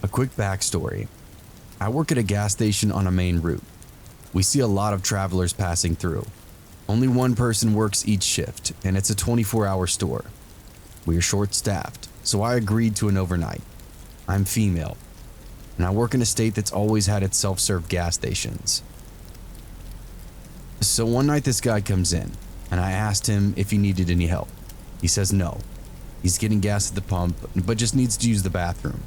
A quick backstory. I work at a gas station on a main route. We see a lot of travelers passing through. Only one person works each shift, and it's a 24-hour store. We are short-staffed, so I agreed to an overnight. I'm female, and I work in a state that's always had its self-serve gas stations. So one night this guy comes in, and I asked him if he needed any help. He says no. He's getting gas at the pump, but just needs to use the bathroom.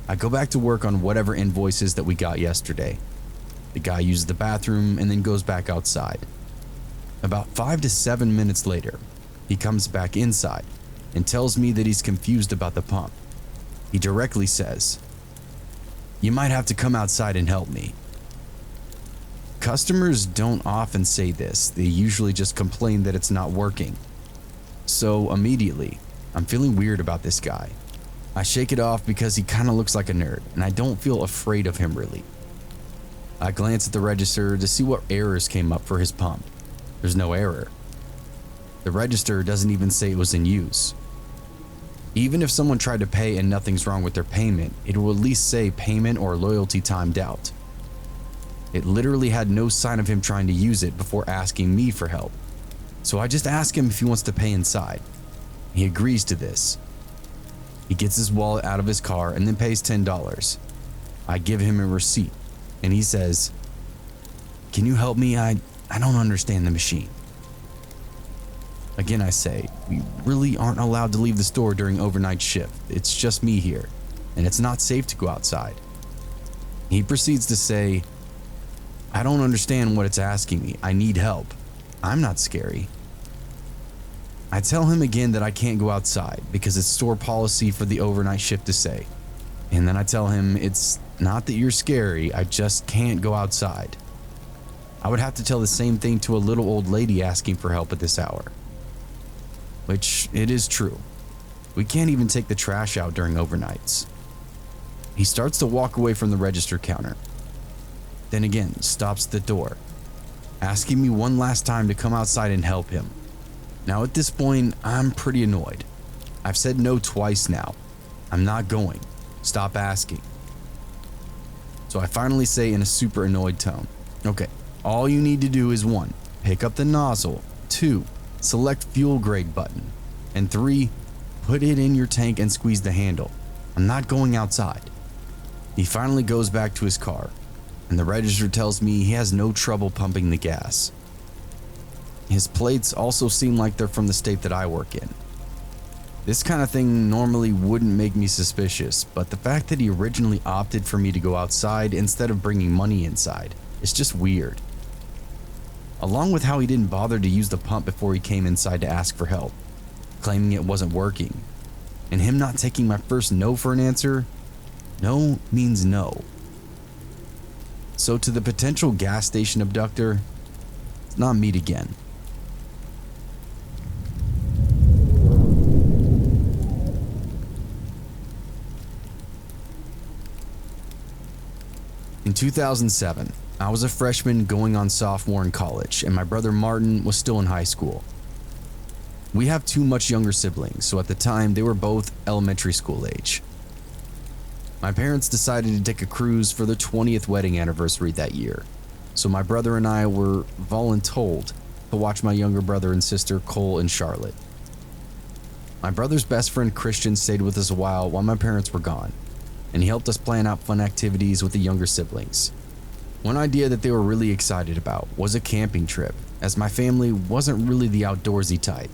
I go back to work on whatever invoices that we got yesterday. The guy uses the bathroom and then goes back outside. About 5 to 7 minutes later, he comes back inside and tells me that he's confused about the pump. He directly says, "You might have to come outside and help me." Customers don't often say this. They usually just complain that it's not working. So immediately, I'm feeling weird about this guy. I shake it off because he kind of looks like a nerd, and I don't feel afraid of him really. I glance at the register to see what errors came up for his pump. There's no error. The register doesn't even say it was in use. Even if someone tried to pay and nothing's wrong with their payment, it will at least say payment or loyalty timed out. It literally had no sign of him trying to use it before asking me for help. So I just ask him if he wants to pay inside. He agrees to this. He gets his wallet out of his car and then pays $10. I give him a receipt and he says, "Can you help me? I don't understand the machine." Again, I say, we really aren't allowed to leave the store during overnight shift. It's just me here, and it's not safe to go outside. He proceeds to say, "I don't understand what it's asking me. I need help. I'm not scary." I tell him again that I can't go outside because it's store policy for the overnight shift to say. And then I tell him it's not that you're scary, I just can't go outside. I would have to tell the same thing to a little old lady asking for help at this hour. Which it is true. We can't even take the trash out during overnights. He starts to walk away from the register counter. Then again, stops at the door, asking me one last time to come outside and help him. Now at this point, I'm pretty annoyed. I've said no twice now. I'm not going. Stop asking. So I finally say in a super annoyed tone, "Okay, all you need to do is 1, pick up the nozzle, 2, select fuel grade button, and 3, put it in your tank and squeeze the handle. I'm not going outside." He finally goes back to his car, and the register tells me he has no trouble pumping the gas. His plates also seem like they're from the state that I work in. This kind of thing normally wouldn't make me suspicious, but the fact that he originally opted for me to go outside instead of bringing money inside is just weird. Along with how he didn't bother to use the pump before he came inside to ask for help, claiming it wasn't working, and him not taking my first no for an answer. No means no. So to the potential gas station abductor, it's not meet again. In 2007, I was a freshman going on sophomore in college, and my brother Martin was still in high school. We have 2 much younger siblings, so at the time they were both elementary school age. My parents decided to take a cruise for their 20th wedding anniversary that year, so my brother and I were voluntold to watch my younger brother and sister Cole and Charlotte. My brother's best friend Christian stayed with us a while my parents were gone, and he helped us plan out fun activities with the younger siblings. One idea that they were really excited about was a camping trip, as my family wasn't really the outdoorsy type.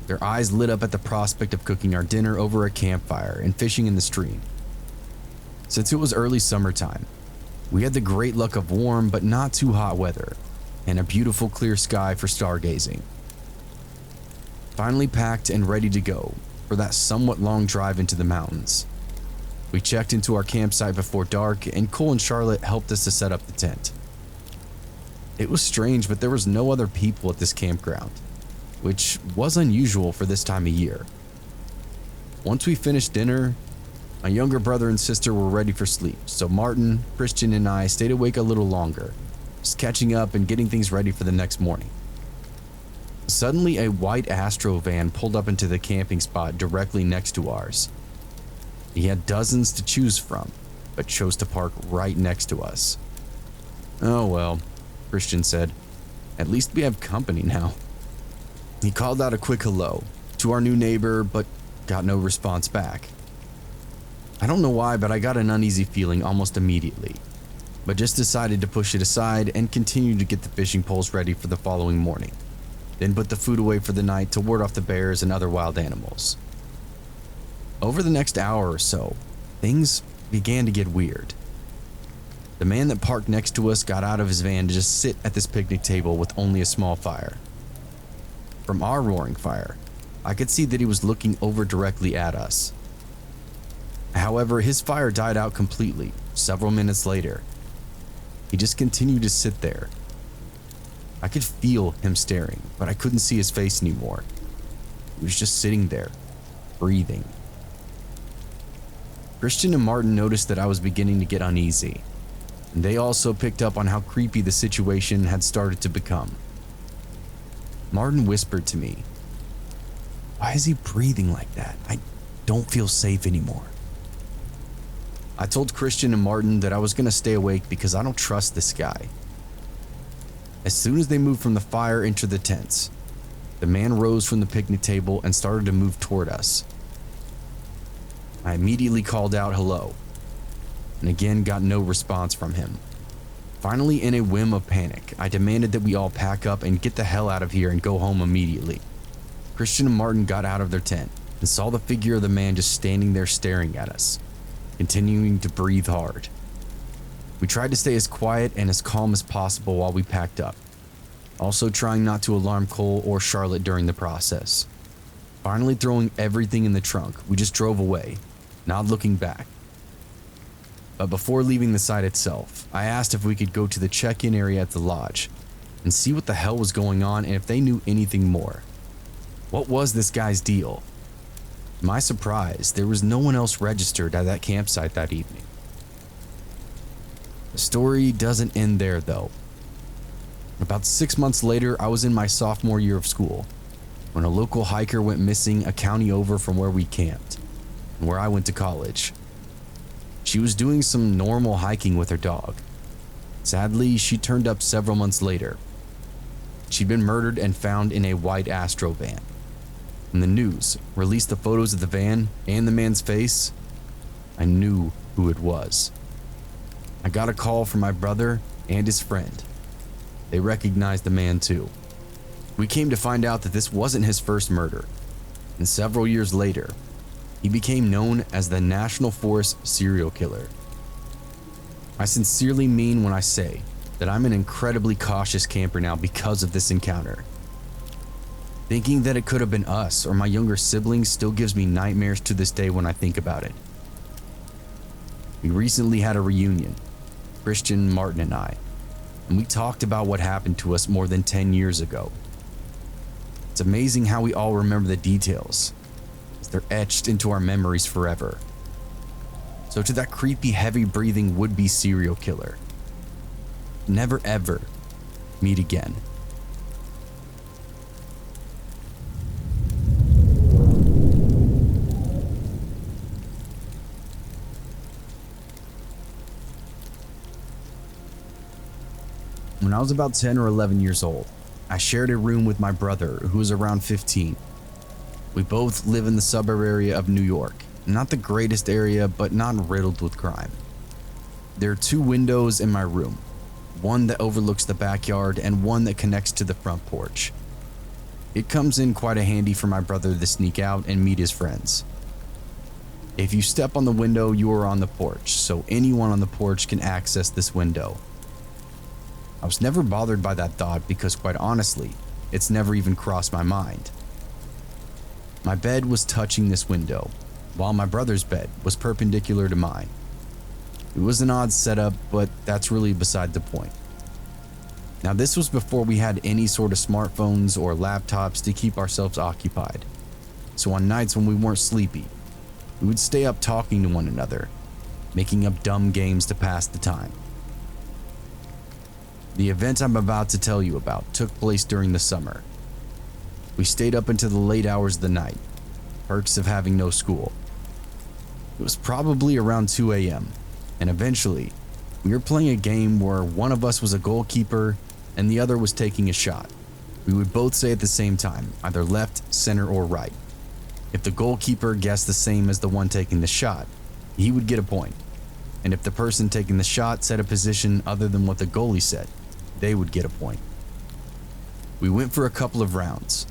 Their eyes lit up at the prospect of cooking our dinner over a campfire and fishing in the stream. Since it was early summertime, we had the great luck of warm but not too hot weather and a beautiful clear sky for stargazing. Finally packed and ready to go for that somewhat long drive into the mountains. We checked into our campsite before dark, and Cole and Charlotte helped us to set up the tent. It was strange, but there was no other people at this campground, which was unusual for this time of year. Once we finished dinner, my younger brother and sister were ready for sleep, so Martin, Christian, and I stayed awake a little longer, just catching up and getting things ready for the next morning. Suddenly, a white Astro van pulled up into the camping spot directly next to ours. He had dozens to choose from, but chose to park right next to us. "Oh well," Christian said. "At least we have company now." He called out a quick hello to our new neighbor, but got no response back. I don't know why, but I got an uneasy feeling almost immediately, but just decided to push it aside and continue to get the fishing poles ready for the following morning, then put the food away for the night to ward off the bears and other wild animals. Over the next hour or so, things began to get weird. The man that parked next to us got out of his van to just sit at this picnic table with only a small fire. From our roaring fire, I could see that he was looking over directly at us. However, his fire died out completely several minutes later. He just continued to sit there. I could feel him staring, but I couldn't see his face anymore. He was just sitting there, breathing. Christian and Martin noticed that I was beginning to get uneasy, and they also picked up on how creepy the situation had started to become. Martin whispered to me, "Why is he breathing like that? I don't feel safe anymore." I told Christian and Martin that I was going to stay awake because I don't trust this guy. As soon as they moved from the fire into the tents, the man rose from the picnic table and started to move toward us. I immediately called out hello, and again got no response from him. Finally, in a whim of panic, I demanded that we all pack up and get the hell out of here and go home immediately. Christian and Martin got out of their tent and saw the figure of the man just standing there staring at us, continuing to breathe hard. We tried to stay as quiet and as calm as possible while we packed up, also trying not to alarm Cole or Charlotte during the process. Finally throwing everything in the trunk, we just drove away, not looking back. But before leaving the site itself, I asked if we could go to the check-in area at the lodge and see what the hell was going on and if they knew anything more. What was this guy's deal? To my surprise, there was no one else registered at that campsite that evening. The story doesn't end there though. About 6 months later, I was in my sophomore year of school when a local hiker went missing a county over from where we camped and where I went to college. She was doing some normal hiking with her dog. Sadly, she turned up several months later. She'd been murdered and found in a white Astro van. When the news released the photos of the van and the man's face, I knew who it was. I got a call from my brother and his friend. They recognized the man too. We came to find out that this wasn't his first murder, and several years later, he became known as the National Forest serial killer. I sincerely mean when I say that I'm an incredibly cautious camper now because of this encounter. Thinking that it could have been us or my younger siblings still gives me nightmares to this day when I think about it. We recently had a reunion, Christian, Martin, and I, and we talked about what happened to us more than 10 years ago. It's amazing how we all remember the details, as they're etched into our memories forever. So to that creepy, heavy-breathing would-be serial killer, never ever meet again. When I was about 10 or 11 years old, I shared a room with my brother, who was around 15. We both live in the suburb area of New York. Not the greatest area, but not riddled with crime. There are 2 windows in my room, one that overlooks the backyard and one that connects to the front porch. It comes in quite a handy for my brother to sneak out and meet his friends. If you step on the window, you are on the porch, so anyone on the porch can access this window. I was never bothered by that thought because, quite honestly, it's never even crossed my mind. My bed was touching this window, while my brother's bed was perpendicular to mine. It was an odd setup, but that's really beside the point. Now, this was before we had any sort of smartphones or laptops to keep ourselves occupied. So on nights when we weren't sleepy, we would stay up talking to one another, making up dumb games to pass the time. The event I'm about to tell you about took place during the summer. We stayed up until the late hours of the night, perks of having no school. It was probably around 2 a.m., and eventually, we were playing a game where one of us was a goalkeeper and the other was taking a shot. We would both say at the same time, either left, center, or right. If the goalkeeper guessed the same as the one taking the shot, he would get a point. And if the person taking the shot said a position other than what the goalie said, they would get a point. We went for a couple of rounds,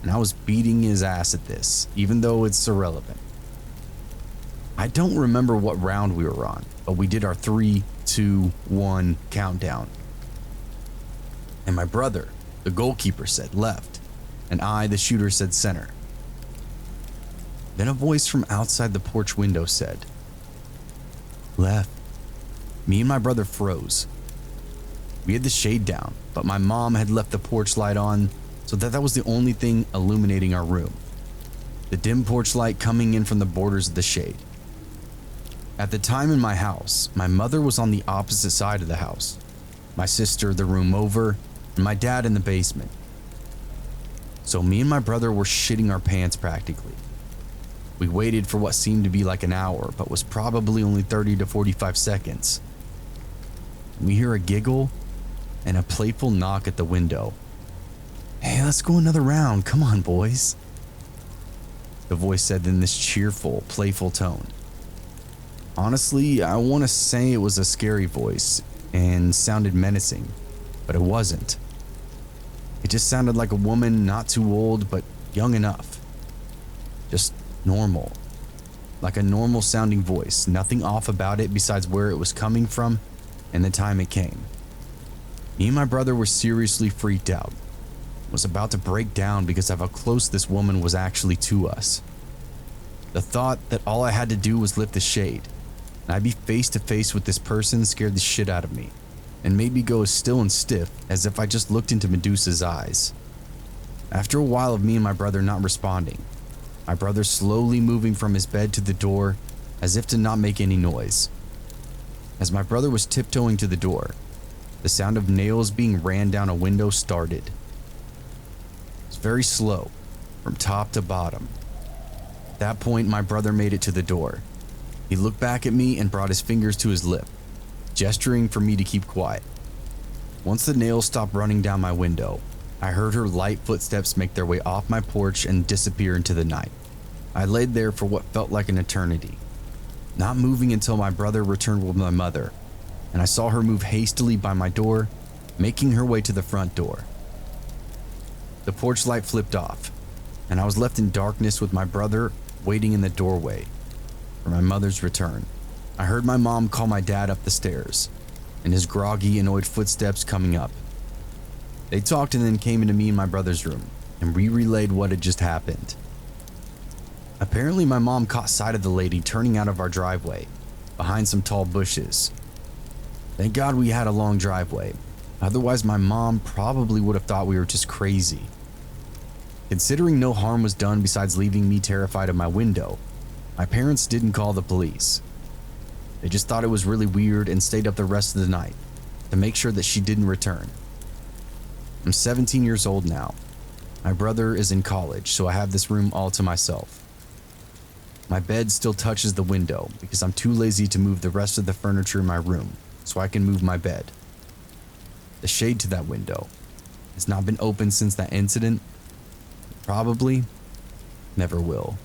and I was beating his ass at this, even though it's irrelevant. I don't remember what round we were on, but we did our 3, 2, 1 countdown. And my brother, the goalkeeper, said left, and I, the shooter, said center. Then a voice from outside the porch window said, left. Me and my brother froze. We had the shade down, but my mom had left the porch light on, so that was the only thing illuminating our room. The dim porch light coming in from the borders of the shade. At the time in my house, my mother was on the opposite side of the house, my sister the room over, and my dad in the basement. So me and my brother were shitting our pants practically. We waited for what seemed to be like an hour, but was probably only 30 to 45 seconds. We hear a giggle and a playful knock at the window. Hey, let's go another round. Come on, boys. The voice said in this cheerful, playful tone. Honestly, I want to say it was a scary voice and sounded menacing, but it wasn't. It just sounded like a woman not too old, but young enough. Just normal. Like a normal sounding voice, nothing off about it besides where it was coming from and the time it came. Me and my brother were seriously freaked out. Was about to break down because of how close this woman was actually to us. The thought that all I had to do was lift the shade, and I'd be face to face with this person scared the shit out of me, and made me go as still and stiff as if I just looked into Medusa's eyes. After a while of me and my brother not responding, my brother slowly moving from his bed to the door as if to not make any noise. As my brother was tiptoeing to the door, the sound of nails being ran down a window started. It was very slow, from top to bottom. At that point, my brother made it to the door. He looked back at me and brought his fingers to his lip, gesturing for me to keep quiet. Once the nails stopped running down my window, I heard her light footsteps make their way off my porch and disappear into the night. I laid there for what felt like an eternity, not moving until my brother returned with my mother, and I saw her move hastily by my door, making her way to the front door. The porch light flipped off, and I was left in darkness with my brother waiting in the doorway for my mother's return. I heard my mom call my dad up the stairs, and his groggy, annoyed footsteps coming up. They talked and then came into me and my brother's room, and relayed what had just happened. Apparently my mom caught sight of the lady turning out of our driveway, behind some tall bushes. Thank God we had a long driveway, otherwise my mom probably would have thought we were just crazy. Considering no harm was done besides leaving me terrified of my window, my parents didn't call the police. They just thought it was really weird and stayed up the rest of the night to make sure that she didn't return. I'm 17 years old now. My brother is in college, so I have this room all to myself. My bed still touches the window because I'm too lazy to move the rest of the furniture in my room so I can move my bed. The shade to that window has not been opened since that incident. Probably never will.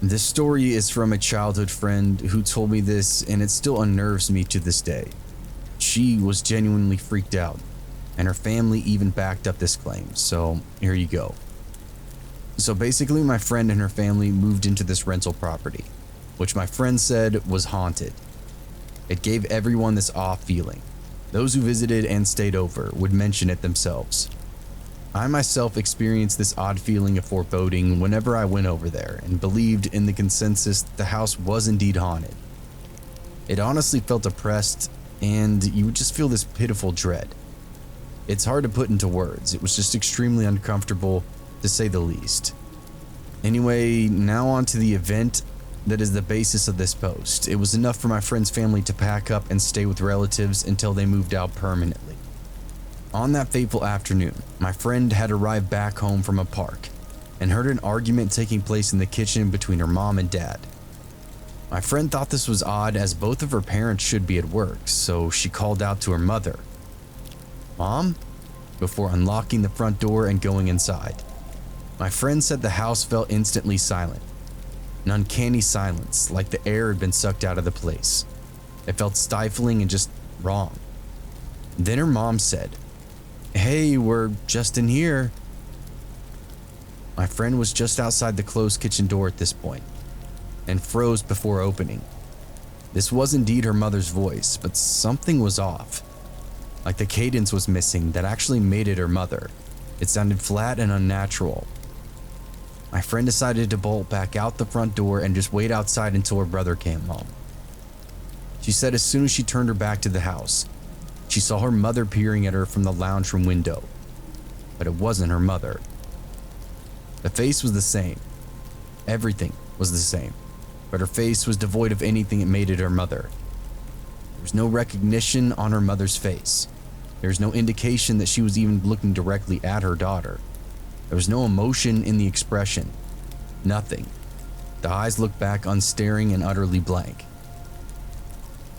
This story is from a childhood friend who told me this, and it still unnerves me to this day. She was genuinely freaked out, and her family even backed up this claim, so here you go. So basically, my friend and her family moved into this rental property, which my friend said was haunted. It gave everyone this awe feeling. Those who visited and stayed over would mention it themselves. I myself experienced this odd feeling of foreboding whenever I went over there and believed in the consensus that the house was indeed haunted. It honestly felt oppressed, and you would just feel this pitiful dread. It's hard to put into words. It was just extremely uncomfortable, to say the least. Anyway, now on to the event that is the basis of this post. It was enough for my friend's family to pack up and stay with relatives until they moved out permanently. On that fateful afternoon, my friend had arrived back home from a park and heard an argument taking place in the kitchen between her mom and dad. My friend thought this was odd as both of her parents should be at work, so she called out to her mother, "Mom?" before unlocking the front door and going inside. My friend said the house felt instantly silent, an uncanny silence, like the air had been sucked out of the place. It felt stifling and just wrong. Then her mom said, "Hey, we're just in here." My friend was just outside the closed kitchen door at this point and froze before opening. This was indeed her mother's voice, but something was off. Like the cadence was missing that actually made it her mother. It sounded flat and unnatural. My friend decided to bolt back out the front door and just wait outside until her brother came home. She said as soon as she turned her back to the house, she saw her mother peering at her from the lounge room window, but it wasn't her mother. The face was the same. Everything was the same, but her face was devoid of anything that made it her mother. There was no recognition on her mother's face. There was no indication that she was even looking directly at her daughter. There was no emotion in the expression. Nothing. The eyes looked back unstaring and utterly blank.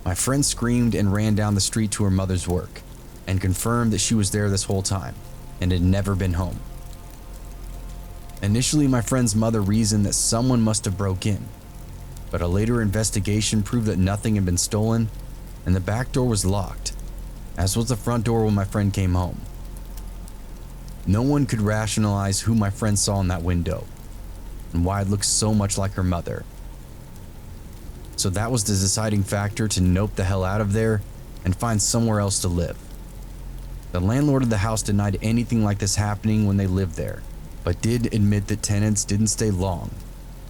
My friend screamed and ran down the street to her mother's work and confirmed that she was there this whole time and had never been home. Initially, my friend's mother reasoned that someone must have broke in, but a later investigation proved that nothing had been stolen and the back door was locked, as was the front door when my friend came home. No one could rationalize who my friend saw in that window and why it looked so much like her mother. So that was the deciding factor to nope the hell out of there and find somewhere else to live. The landlord of the house denied anything like this happening when they lived there, but did admit that tenants didn't stay long,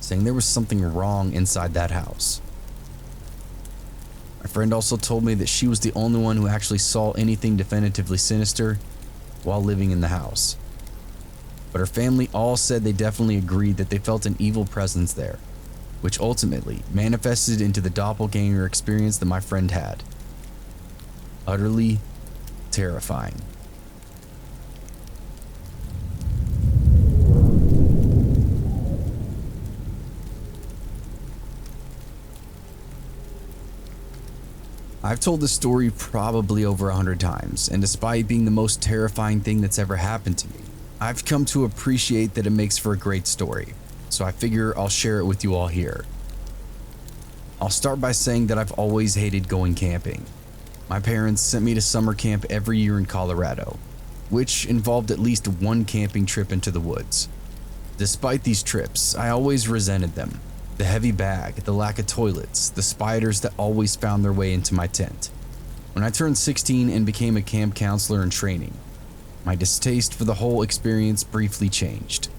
saying there was something wrong inside that house. My friend also told me that she was the only one who actually saw anything definitively sinister while living in the house. But her family all said they definitely agreed that they felt an evil presence there, which ultimately manifested into the doppelganger experience that my friend had. Utterly terrifying. I've told this story probably over 100 times, and despite being the most terrifying thing that's ever happened to me, I've come to appreciate that it makes for a great story, so I figure I'll share it with you all here. I'll start by saying that I've always hated going camping. My parents sent me to summer camp every year in Colorado, which involved at least one camping trip into the woods. Despite these trips, I always resented them. The heavy bag, the lack of toilets, the spiders that always found their way into my tent. When I turned 16 and became a camp counselor in training, my distaste for the whole experience briefly changed.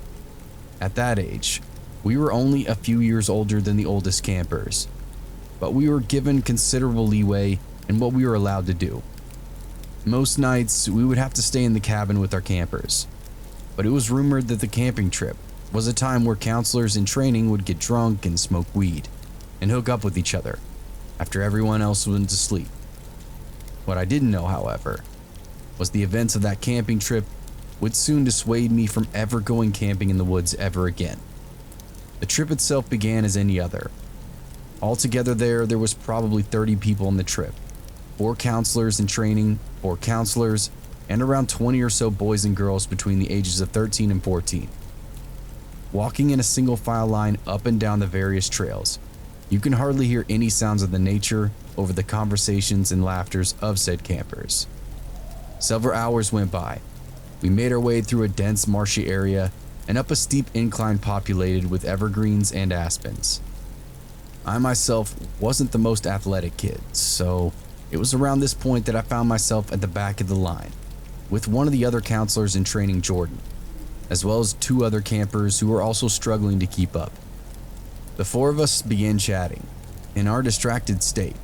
At that age, we were only a few years older than the oldest campers, but we were given considerable leeway in what we were allowed to do. Most nights, we would have to stay in the cabin with our campers, but it was rumored that the camping trip was a time where counselors in training would get drunk and smoke weed and hook up with each other after everyone else went to sleep. What I didn't know, however, was the events of that camping trip would soon dissuade me from ever going camping in the woods ever again. The trip itself began as any other. Altogether there was probably 30 people on the trip, 4 counselors in training, 4 counselors, and around 20 or so boys and girls between the ages of 13 and 14. Walking in a single file line up and down the various trails, you can hardly hear any sounds of the nature over the conversations and laughters of said campers. Several hours went by. We made our way through a dense marshy area and up a steep incline populated with evergreens and aspens. I myself wasn't the most athletic kid, so it was around this point that I found myself at the back of the line, with one of the other counselors in training, Jordan, as well as 2 other campers who were also struggling to keep up. The 4 of us began chatting. In our distracted state,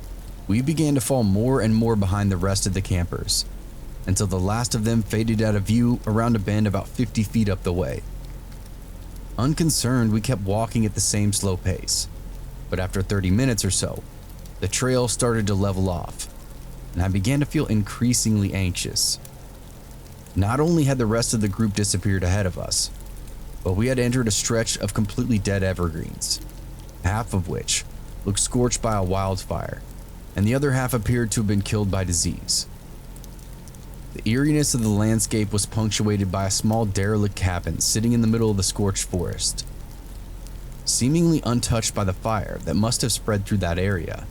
we began to fall more and more behind the rest of the campers, until the last of them faded out of view around a bend about 50 feet up the way. Unconcerned, we kept walking at the same slow pace. But after 30 minutes or so, the trail started to level off, and I began to feel increasingly anxious. Not only had the rest of the group disappeared ahead of us, but we had entered a stretch of completely dead evergreens, half of which looked scorched by a wildfire, and the other half appeared to have been killed by disease. The eeriness of the landscape was punctuated by a small derelict cabin sitting in the middle of the scorched forest, seemingly untouched by the fire that must have spread through that area.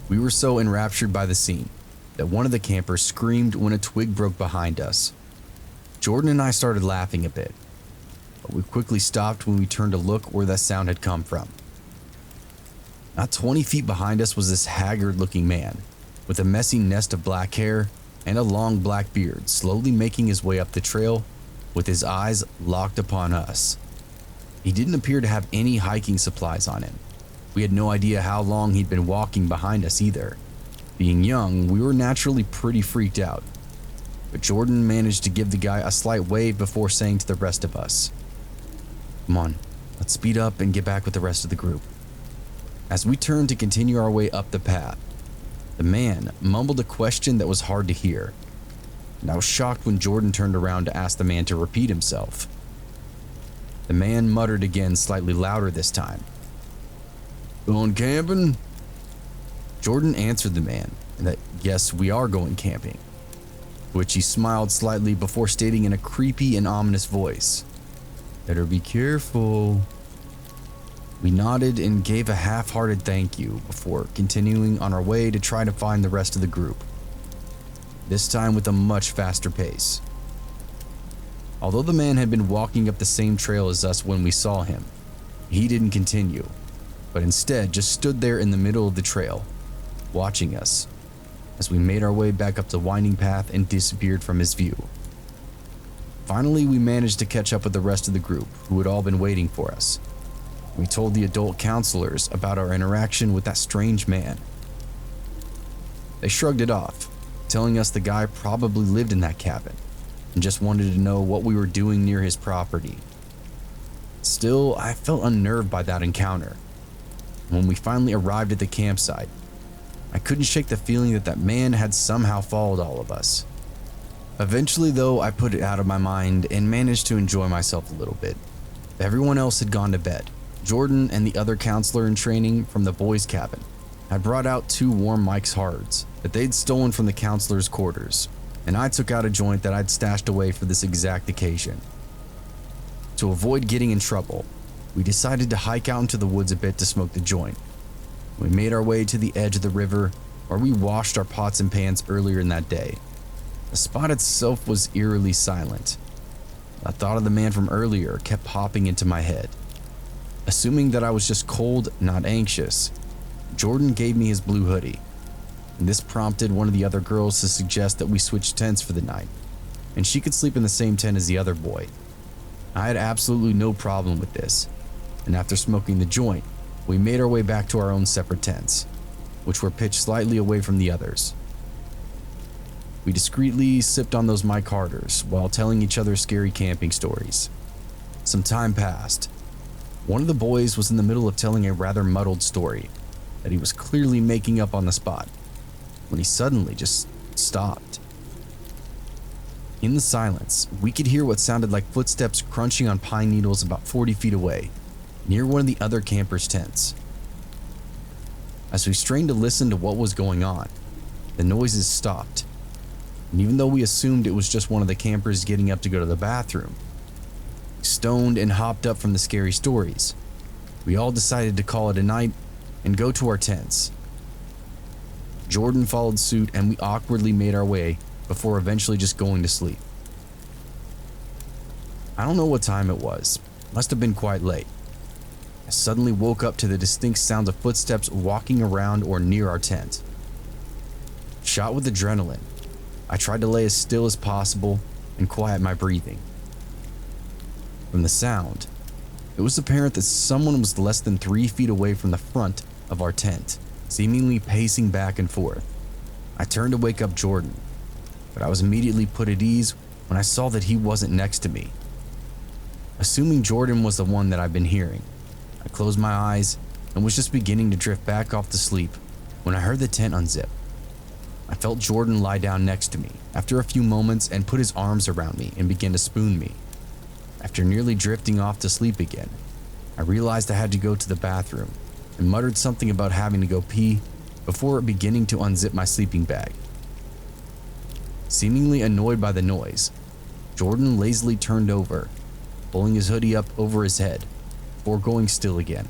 We were so enraptured by the scene that one of the campers screamed when a twig broke behind us. Jordan and I started laughing a bit, but we quickly stopped when we turned to look where that sound had come from. Not 20 feet behind us was this haggard-looking man with a messy nest of black hair and a long black beard, slowly making his way up the trail with his eyes locked upon us. He didn't appear to have any hiking supplies on him. We had no idea how long he'd been walking behind us either. Being young, we were naturally pretty freaked out, but Jordan managed to give the guy a slight wave before saying to the rest of us, "Come on, let's speed up and get back with the rest of the group." As we turned to continue our way up the path, the man mumbled a question that was hard to hear, and I was shocked when Jordan turned around to ask the man to repeat himself. The man muttered again, slightly louder this time. "Going camping?" Jordan answered the man that yes, we are going camping, which he smiled slightly before stating in a creepy and ominous voice, "Better be careful." We nodded and gave a half-hearted thank you before continuing on our way to try to find the rest of the group, this time with a much faster pace. Although the man had been walking up the same trail as us when we saw him, he didn't continue, but instead just stood there in the middle of the trail, watching us as we made our way back up the winding path and disappeared from his view. Finally, we managed to catch up with the rest of the group, who had all been waiting for us. We told the adult counselors about our interaction with that strange man. They shrugged it off, telling us the guy probably lived in that cabin and just wanted to know what we were doing near his property. Still, I felt unnerved by that encounter. When we finally arrived at the campsite, I couldn't shake the feeling that that man had somehow followed all of us. Eventually, though, I put it out of my mind and managed to enjoy myself a little bit. Everyone else had gone to bed. Jordan and the other counselor in training from the boys' cabin had brought out 2 warm Mike's Hards that they'd stolen from the counselor's quarters, and I took out a joint that I'd stashed away for this exact occasion. To avoid getting in trouble, we decided to hike out into the woods a bit to smoke the joint. We made our way to the edge of the river where we washed our pots and pans earlier in that day. The spot itself was eerily silent. The thought of the man from earlier kept popping into my head. Assuming that I was just cold, not anxious, Jordan gave me his blue hoodie, and this prompted one of the other girls to suggest that we switch tents for the night, and she could sleep in the same tent as the other boy. I had absolutely no problem with this, and after smoking the joint, we made our way back to our own separate tents, which were pitched slightly away from the others. We discreetly sipped on those Mike Harders while telling each other scary camping stories. Some time passed. One of the boys was in the middle of telling a rather muddled story that he was clearly making up on the spot, when he suddenly just stopped. In the silence, we could hear what sounded like footsteps crunching on pine needles about 40 feet away, near one of the other campers' tents. As we strained to listen to what was going on, the noises stopped, and even though we assumed it was just one of the campers getting up to go to the bathroom, stoned and hopped up from the scary stories, we all decided to call it a night and go to our tents. Jordan followed suit, and we awkwardly made our way before eventually just going to sleep. I don't know what time it was. Must have been quite late. I suddenly woke up to the distinct sounds of footsteps walking around or near our tent. Shot with adrenaline, I tried to lay as still as possible and quiet my breathing. From the sound, it was apparent that someone was less than 3 feet away from the front of our tent, seemingly pacing back and forth. I turned to wake up Jordan, but I was immediately put at ease when I saw that he wasn't next to me. Assuming Jordan was the one that I'd been hearing, I closed my eyes and was just beginning to drift back off to sleep when I heard the tent unzip. I felt Jordan lie down next to me after a few moments and put his arms around me and begin to spoon me. After nearly drifting off to sleep again, I realized I had to go to the bathroom and muttered something about having to go pee before beginning to unzip my sleeping bag. Seemingly annoyed by the noise, Jordan lazily turned over, pulling his hoodie up over his head before going still again.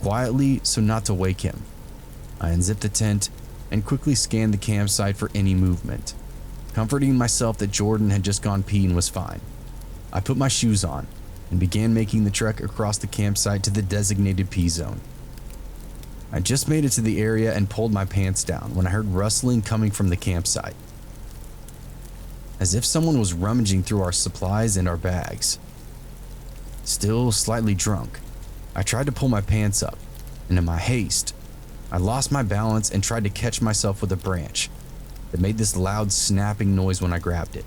Quietly, so not to wake him, I unzipped the tent and quickly scanned the campsite for any movement, comforting myself that Jordan had just gone pee and was fine. I put my shoes on and began making the trek across the campsite to the designated pee zone. I just made it to the area and pulled my pants down when I heard rustling coming from the campsite, as if someone was rummaging through our supplies and our bags. Still slightly drunk, I tried to pull my pants up, and in my haste, I lost my balance and tried to catch myself with a branch that made this loud snapping noise when I grabbed it.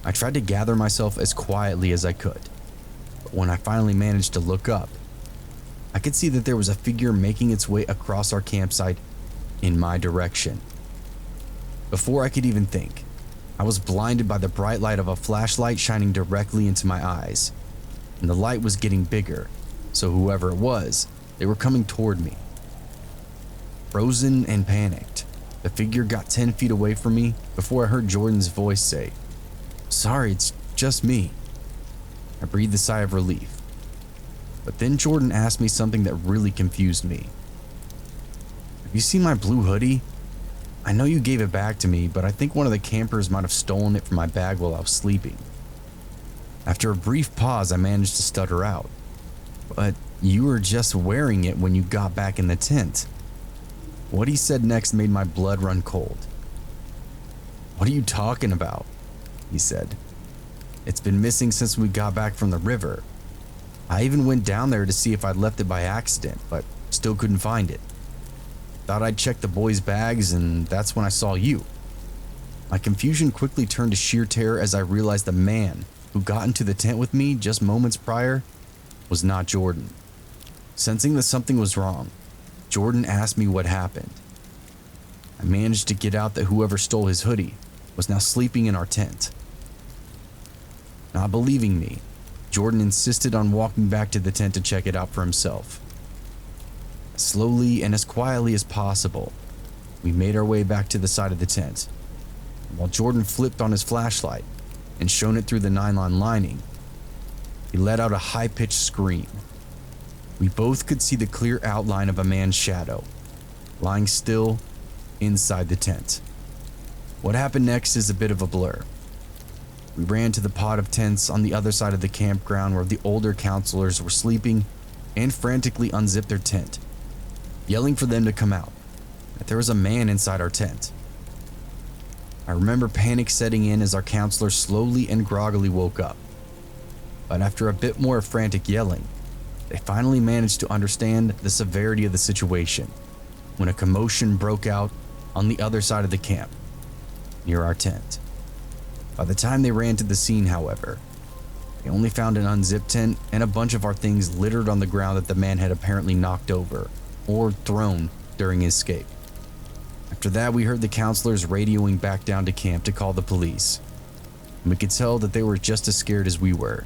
I tried to gather myself as quietly as I could, but when I finally managed to look up, I could see that there was a figure making its way across our campsite in my direction. Before I could even think, I was blinded by the bright light of a flashlight shining directly into my eyes, and the light was getting bigger, so whoever it was, they were coming toward me. Frozen and panicked, the figure got 10 feet away from me before I heard Jordan's voice say, "Sorry, it's just me." I breathed a sigh of relief. But then Jordan asked me something that really confused me. "Have you seen my blue hoodie? I know you gave it back to me, but I think one of the campers might have stolen it from my bag while I was sleeping." After a brief pause, I managed to stutter out, "But you were just wearing it when you got back in the tent." What he said next made my blood run cold. "What are you talking about?" he said. "It's been missing since we got back from the river. I even went down there to see if I'd left it by accident, but still couldn't find it. Thought I'd check the boys' bags, and that's when I saw you." My confusion quickly turned to sheer terror as I realized the man who got into the tent with me just moments prior was not Jordan. Sensing that something was wrong, Jordan asked me what happened. I managed to get out that whoever stole his hoodie was now sleeping in our tent. Not believing me, Jordan insisted on walking back to the tent to check it out for himself. Slowly and as quietly as possible, we made our way back to the side of the tent. While Jordan flipped on his flashlight and shone it through the nylon lining, he let out a high-pitched scream. We both could see the clear outline of a man's shadow, lying still inside the tent. What happened next is a bit of a blur. We ran to the pod of tents on the other side of the campground where the older counselors were sleeping and frantically unzipped their tent, yelling for them to come out, that there was a man inside our tent. I remember panic setting in as our counselor slowly and groggily woke up. But after a bit more frantic yelling, they finally managed to understand the severity of the situation when a commotion broke out on the other side of the camp, near our tent. By the time they ran to the scene, however, they only found an unzipped tent and a bunch of our things littered on the ground that the man had apparently knocked over or thrown during his escape. After that, we heard the counselors radioing back down to camp to call the police, and we could tell that they were just as scared as we were.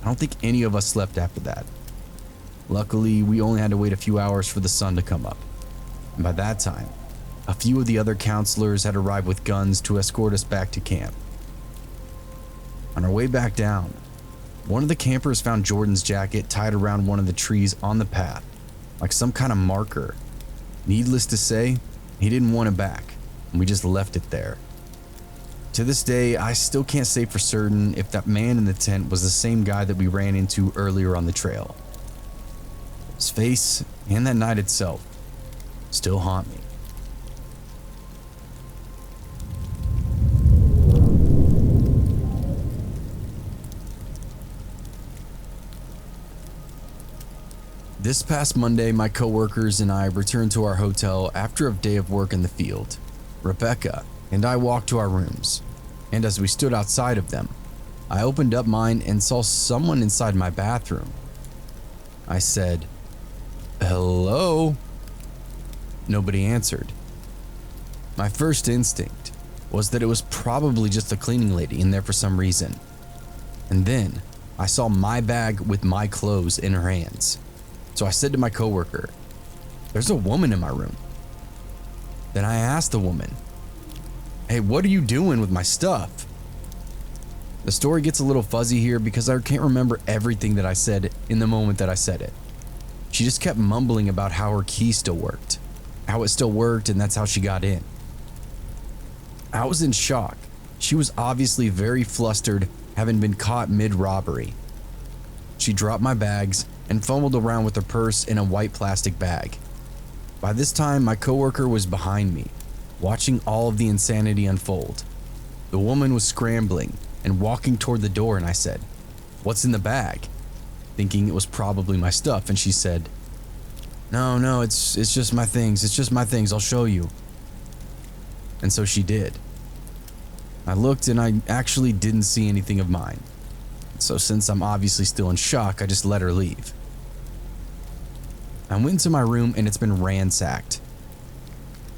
I don't think any of us slept after that. Luckily, we only had to wait a few hours for the sun to come up, and by that time, a few of the other counselors had arrived with guns to escort us back to camp. On our way back down, one of the campers found Jordan's jacket tied around one of the trees on the path, like some kind of marker. Needless to say, he didn't want it back, and we just left it there. To this day, I still can't say for certain if that man in the tent was the same guy that we ran into earlier on the trail. His face and that night itself still haunt me. This past Monday, my coworkers and I returned to our hotel after a day of work in the field. Rebecca and I walked to our rooms, and as we stood outside of them, I opened up mine and saw someone inside my bathroom. I said, Hello? Nobody answered. My first instinct was that it was probably just a cleaning lady in there for some reason. And then I saw my bag with my clothes in her hands. So I said to my coworker, "There's a woman in my room." Then I asked the woman, "Hey, what are you doing with my stuff?" The story gets a little fuzzy here because I can't remember everything that I said in the moment that I said it. She just kept mumbling about how her key still worked, how it still worked, and that's how she got in. I was in shock. She was obviously very flustered, having been caught mid-robbery. She dropped my bags and fumbled around with her purse in a white plastic bag. By this time, my coworker was behind me, watching all of the insanity unfold. The woman was scrambling and walking toward the door, and I said, "What's in the bag?" Thinking it was probably my stuff, and she said, No, it's just my things. It's just my things. I'll show you." And so she did. I looked and I actually didn't see anything of mine. So since I'm obviously still in shock, I just let her leave. I went to my room and it's been ransacked.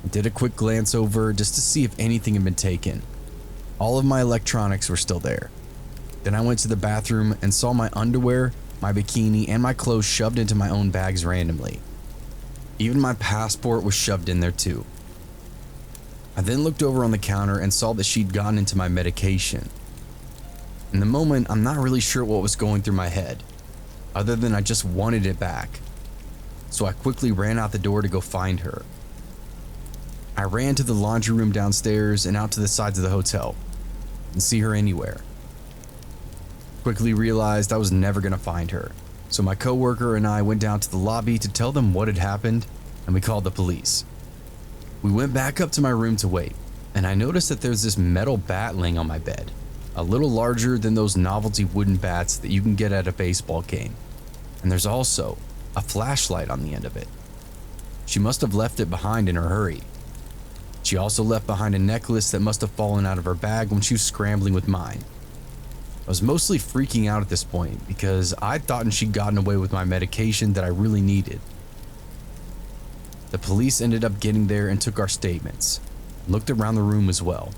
I did a quick glance over just to see if anything had been taken. All of my electronics were still there. Then I went to the bathroom and saw my underwear, my bikini, and my clothes shoved into my own bags randomly. Even my passport was shoved in there too. I then looked over on the counter and saw that she'd gotten into my medication. In the moment, I'm not really sure what was going through my head, other than I just wanted it back. So I quickly ran out the door to go find her. I ran to the laundry room downstairs and out to the sides of the hotel. Didn't see her anywhere. Quickly realized I was never going to find her. So my coworker and I went down to the lobby to tell them what had happened, and we called the police. We went back up to my room to wait, and I noticed that there's this metal bat laying on my bed, a little larger than those novelty wooden bats that you can get at a baseball game. And there's also a flashlight on the end of it. She must have left it behind in her hurry. She also left behind a necklace that must have fallen out of her bag when she was scrambling with mine. I was mostly freaking out at this point because I'd thought she'd gotten away with my medication that I really needed. The police ended up getting there and took our statements, looked around the room as well.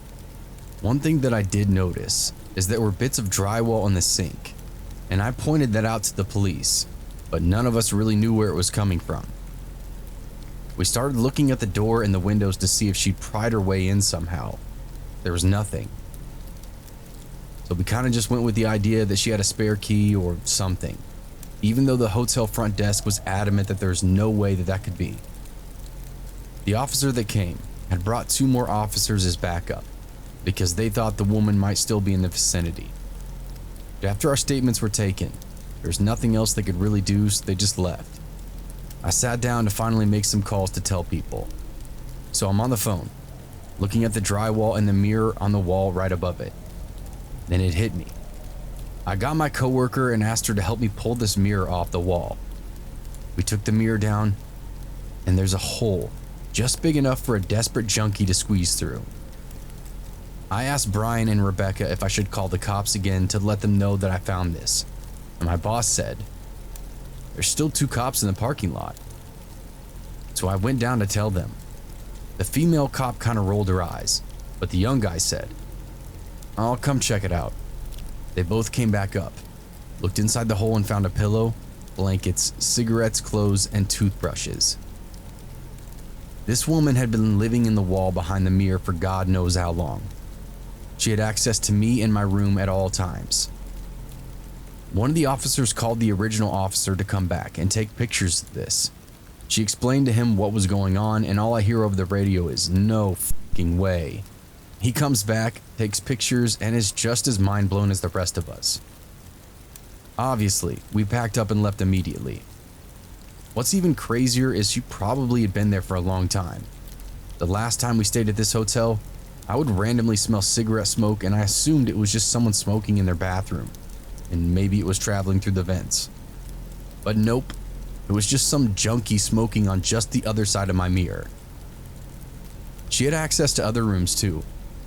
One thing that I did notice is there were bits of drywall on the sink, and I pointed that out to the police, but none of us really knew where it was coming from. We started looking at the door and the windows to see if she'd pried her way in somehow. There was nothing. So we kind of just went with the idea that she had a spare key or something, even though the hotel front desk was adamant that there's no way that that could be. The officer that came had brought 2 more officers as backup because they thought the woman might still be in the vicinity. But after our statements were taken, there was nothing else they could really do, so they just left. I sat down to finally make some calls to tell people. So I'm on the phone, looking at the drywall and the mirror on the wall right above it. Then it hit me. I got my coworker and asked her to help me pull this mirror off the wall. We took the mirror down, and there's a hole just big enough for a desperate junkie to squeeze through. I asked Brian and Rebecca if I should call the cops again to let them know that I found this, and my boss said, "There's still 2 cops in the parking lot." So I went down to tell them. The female cop kind of rolled her eyes, but the young guy said, "I'll come check it out." They both came back up, looked inside the hole and found a pillow, blankets, cigarettes, clothes, and toothbrushes. This woman had been living in the wall behind the mirror for God knows how long. She had access to me in my room at all times. One of the officers called the original officer to come back and take pictures of this. She explained to him what was going on, and all I hear over the radio is, "No fucking way." He comes back, takes pictures, and is just as mind blown as the rest of us. Obviously, we packed up and left immediately. What's even crazier is she probably had been there for a long time. The last time we stayed at this hotel, I would randomly smell cigarette smoke, and I assumed it was just someone smoking in their bathroom, and maybe it was traveling through the vents. But nope, it was just some junkie smoking on just the other side of my mirror. She had access to other rooms too.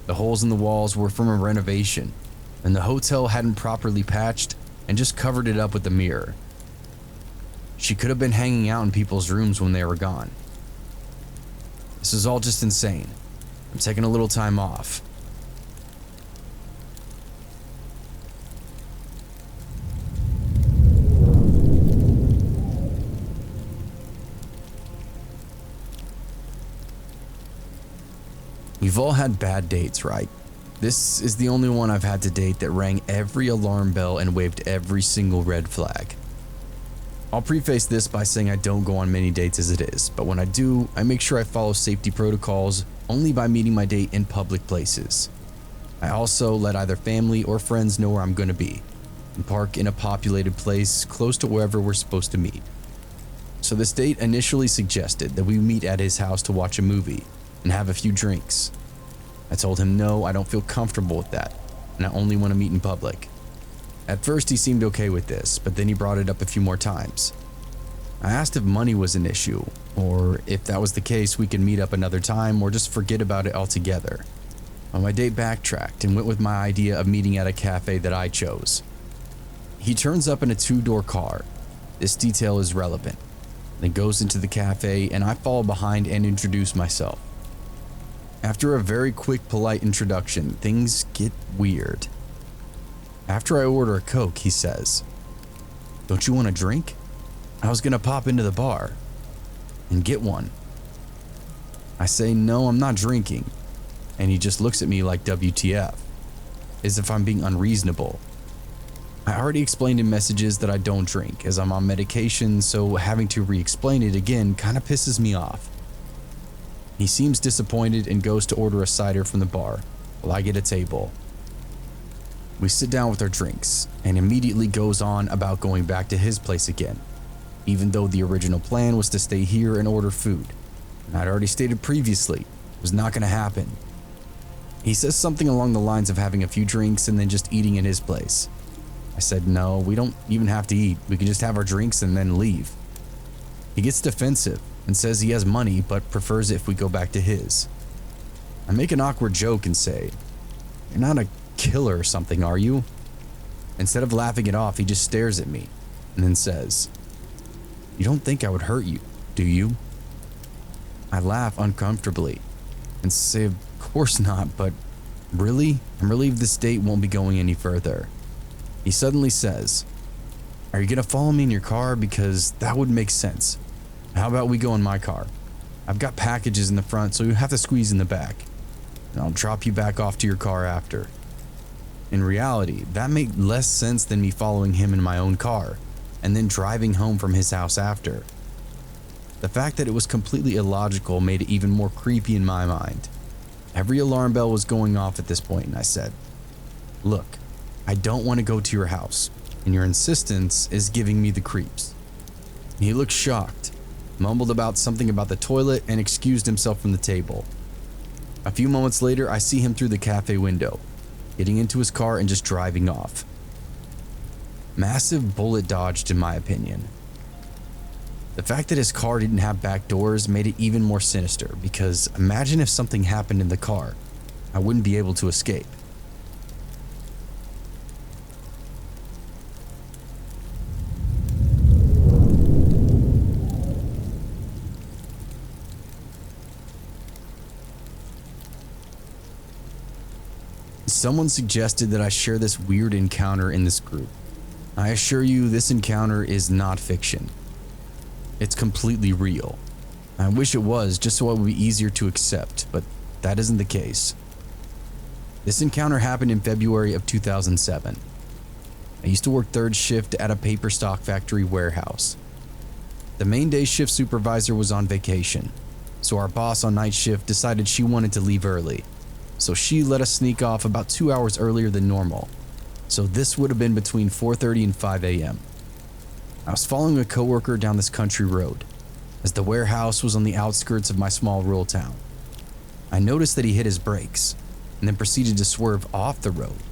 The holes in the walls were from a renovation, and the hotel hadn't properly patched and just covered it up with the mirror. She could have been hanging out in people's rooms when they were gone. This is all just insane. I'm taking a little time off. We've all had bad dates, right? This is the only one I've had to date that rang every alarm bell and waved every single red flag. I'll preface this by saying I don't go on many dates as it is, but when I do, I make sure I follow safety protocols only by meeting my date in public places. I also let either family or friends know where I'm going to be and park in a populated place close to wherever we're supposed to meet. So this date initially suggested that we meet at his house to watch a movie and have a few drinks. I told him no, I don't feel comfortable with that, and I only want to meet in public. At first he seemed okay with this, but then he brought it up a few more times. I asked if money was an issue, or if that was the case we could meet up another time or just forget about it altogether. But my date backtracked and went with my idea of meeting at a cafe that I chose. He turns up in a two-door car. This detail is relevant. Then goes into the cafe and I follow behind and introduce myself. After a very quick, polite introduction, things get weird. After I order a Coke, he says, "Don't you want a drink? I was gonna pop into the bar and get one." I say, "No, I'm not drinking." And he just looks at me like WTF, as if I'm being unreasonable. I already explained in messages that I don't drink as I'm on medication, so having to re-explain it again kind of pisses me off. He seems disappointed and goes to order a cider from the bar while I get a table. We sit down with our drinks and immediately goes on about going back to his place again, even though the original plan was to stay here and order food. And I'd already stated previously it was not going to happen. He says something along the lines of having a few drinks and then just eating at his place. I said, "No, we don't even have to eat. We can just have our drinks and then leave." He gets defensive and says he has money but prefers it if we go back to his. I make an awkward joke and say, "You're not a killer or something, are you?" Instead of laughing it off, he just stares at me and then says, "You don't think I would hurt you, do you?" I laugh uncomfortably and say, "Of course not, but really? I'm relieved this date won't be going any further." He suddenly says, "Are you gonna follow me in your car? Because that would make sense. How about we go in my car? I've got packages in the front, so you have to squeeze in the back. And I'll drop you back off to your car after." In reality, that made less sense than me following him in my own car and then driving home from his house after. The fact that it was completely illogical made it even more creepy in my mind. Every alarm bell was going off at this point, and I said, "Look, I don't want to go to your house, and your insistence is giving me the creeps." He looked shocked, mumbled about something about the toilet, and excused himself from the table. A few moments later, I see him through the cafe window, getting into his car and just driving off. Massive bullet dodged, in my opinion. The fact that his car didn't have back doors made it even more sinister, because imagine if something happened in the car, I wouldn't be able to escape. Someone suggested that I share this weird encounter in this group. I assure you, this encounter is not fiction. It's completely real. I wish it was, just so it would be easier to accept, but that isn't the case. This encounter happened in February of 2007. I used to work third shift at a paper stock factory warehouse. The main day shift supervisor was on vacation, so our boss on night shift decided she wanted to leave early. So she let us sneak off about 2 hours earlier than normal. So this would have been between 4:30 and 5 a.m. I was following a coworker down this country road, as the warehouse was on the outskirts of my small rural town. I noticed that he hit his brakes, and then proceeded to swerve off the road.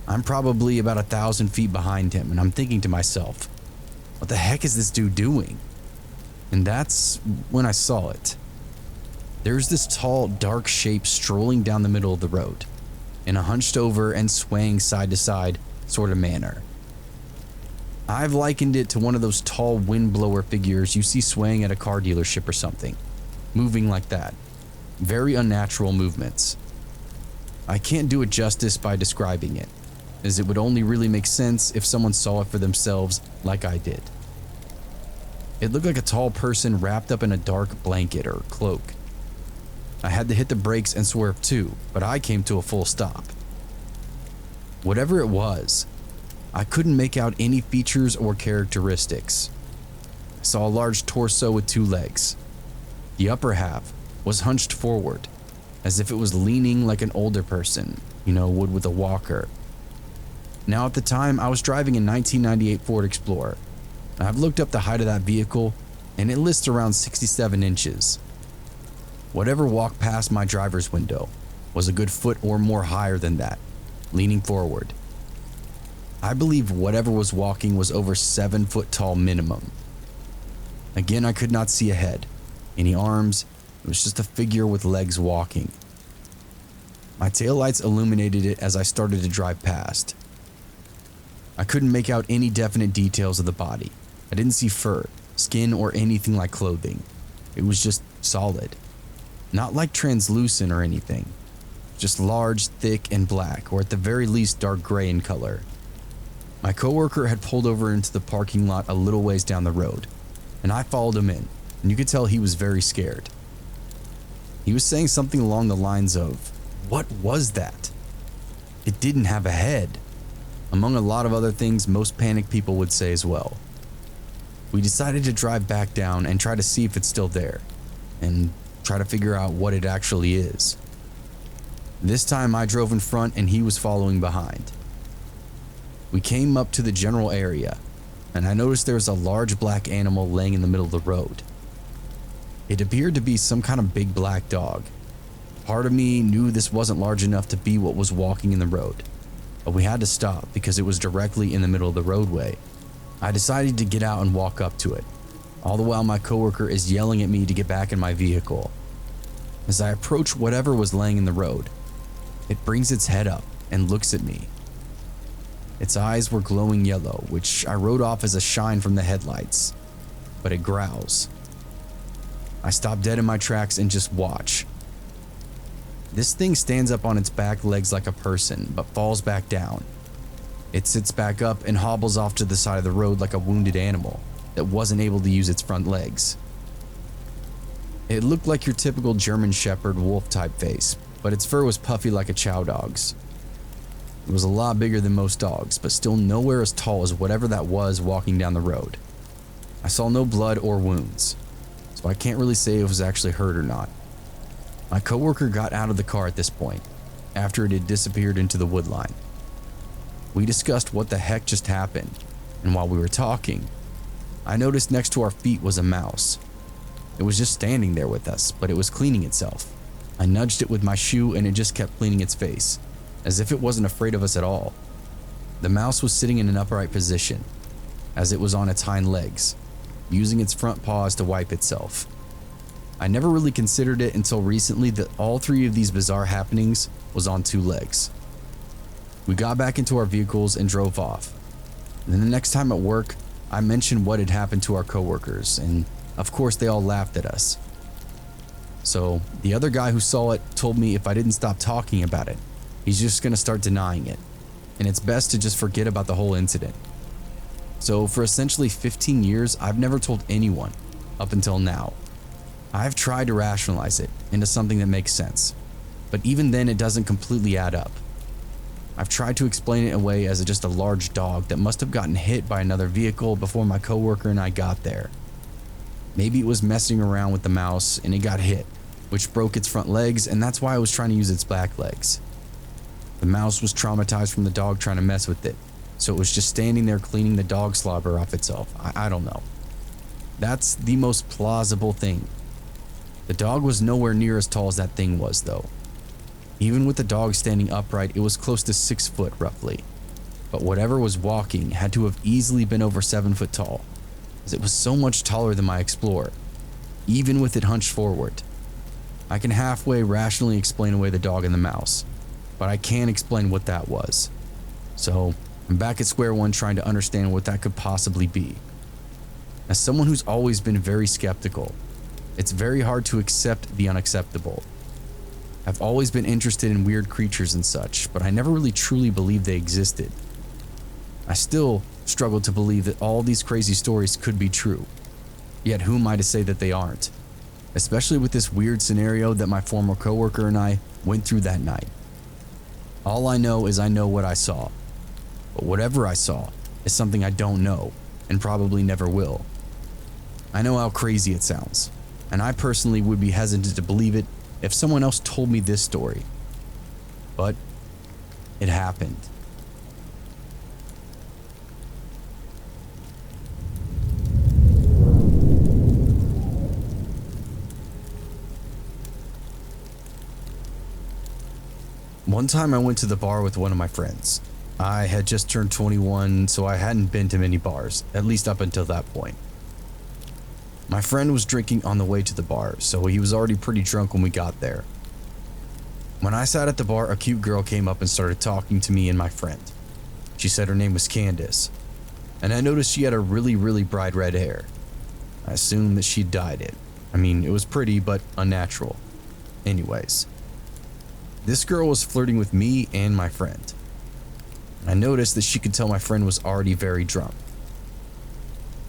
I'm probably about 1,000 feet behind him, and I'm thinking to myself, what the heck is this dude doing? And that's when I saw it. There's this tall, dark shape strolling down the middle of the road, in a hunched over and swaying side to side sort of manner. I've likened it to one of those tall windblower figures you see swaying at a car dealership or something, moving like that. Very unnatural movements. I can't do it justice by describing it, as it would only really make sense if someone saw it for themselves like I did. It looked like a tall person wrapped up in a dark blanket or cloak. I had to hit the brakes and swerve too, but I came to a full stop. Whatever it was, I couldn't make out any features or characteristics. I saw a large torso with 2 legs. The upper half was hunched forward, as if it was leaning like an older person, would with a walker. Now at the time, I was driving a 1998 Ford Explorer. I've looked up the height of that vehicle, and it lists around 67 inches. Whatever walked past my driver's window was a good foot or more higher than that, leaning forward. I believe whatever was walking was over 7 foot tall minimum. Again, I could not see a head, any arms. It was just a figure with legs walking. My taillights illuminated it as I started to drive past. I couldn't make out any definite details of the body. I didn't see fur, skin, or anything like clothing. It was just solid. Not like translucent or anything. Just large, thick, and black, or at the very least dark gray in color. My coworker had pulled over into the parking lot a little ways down the road, and I followed him in, and you could tell he was very scared. He was saying something along the lines of, "What was that? It didn't have a head," among a lot of other things most panicked people would say as well. We decided to drive back down and try to see if it's still there, and try to figure out what it actually is. This time I drove in front and he was following behind. We came up to the general area, and I noticed there was a large black animal laying in the middle of the road. It appeared to be some kind of big black dog. Part of me knew this wasn't large enough to be what was walking in the road, but we had to stop because it was directly in the middle of the roadway. I decided to get out and walk up to it, all the while my coworker is yelling at me to get back in my vehicle. As I approach whatever was laying in the road, it brings its head up and looks at me. Its eyes were glowing yellow, which I wrote off as a shine from the headlights, but it growls. I stop dead in my tracks and just watch. This thing stands up on its back legs like a person, but falls back down. It sits back up and hobbles off to the side of the road like a wounded animal that wasn't able to use its front legs. It looked like your typical German Shepherd wolf type face, but its fur was puffy like a chow dog's. It was a lot bigger than most dogs, but still nowhere as tall as whatever that was walking down the road. I saw no blood or wounds, so I can't really say if it was actually hurt or not. My coworker got out of the car at this point, after it had disappeared into the woodline. We discussed what the heck just happened, and while we were talking, I noticed next to our feet was a mouse. It was just standing there with us, but it was cleaning itself. I nudged it with my shoe and it just kept cleaning its face, as if it wasn't afraid of us at all. The mouse was sitting in an upright position, as it was on its hind legs, using its front paws to wipe itself. I never really considered it until recently that all 3 of these bizarre happenings was on 2 legs. We got back into our vehicles and drove off. And then the next time at work, I mentioned what had happened to our coworkers, and of course they all laughed at us. So the other guy who saw it told me if I didn't stop talking about it, he's just gonna start denying it, and it's best to just forget about the whole incident. So for essentially 15 years, I've never told anyone up until now. I've tried to rationalize it into something that makes sense, but even then it doesn't completely add up. I've tried to explain it away as just a large dog that must have gotten hit by another vehicle before my coworker and I got there. Maybe it was messing around with the mouse and it got hit, which broke its front legs, and that's why I was trying to use its back legs. The mouse was traumatized from the dog trying to mess with it, so it was just standing there cleaning the dog slobber off itself. I don't know. That's the most plausible thing. The dog was nowhere near as tall as that thing was, though. Even with the dog standing upright, it was close to 6 foot roughly. But whatever was walking had to have easily been over 7 foot tall, as it was so much taller than my Explorer, even with it hunched forward. I can halfway rationally explain away the dog and the mouse, but I can't explain what that was. So I'm back at square one trying to understand what that could possibly be. As someone who's always been very skeptical, it's very hard to accept the unacceptable. I've always been interested in weird creatures and such, but I never really truly believed they existed. I still struggle to believe that all these crazy stories could be true. Yet who am I to say that they aren't? Especially with this weird scenario that my former coworker and I went through that night. All I know is I know what I saw. But whatever I saw is something I don't know and probably never will. I know how crazy it sounds, and I personally would be hesitant to believe it if someone else told me this story. But it happened. One time I went to the bar with one of my friends. I had just turned 21, so I hadn't been to many bars, at least up until that point. My friend was drinking on the way to the bar, so he was already pretty drunk when we got there. When I sat at the bar, a cute girl came up and started talking to me and my friend. She said her name was Candace, and I noticed she had a really bright red hair. I assumed that she dyed it. I mean, it was pretty, but unnatural. Anyways, this girl was flirting with me and my friend. I noticed that she could tell my friend was already very drunk.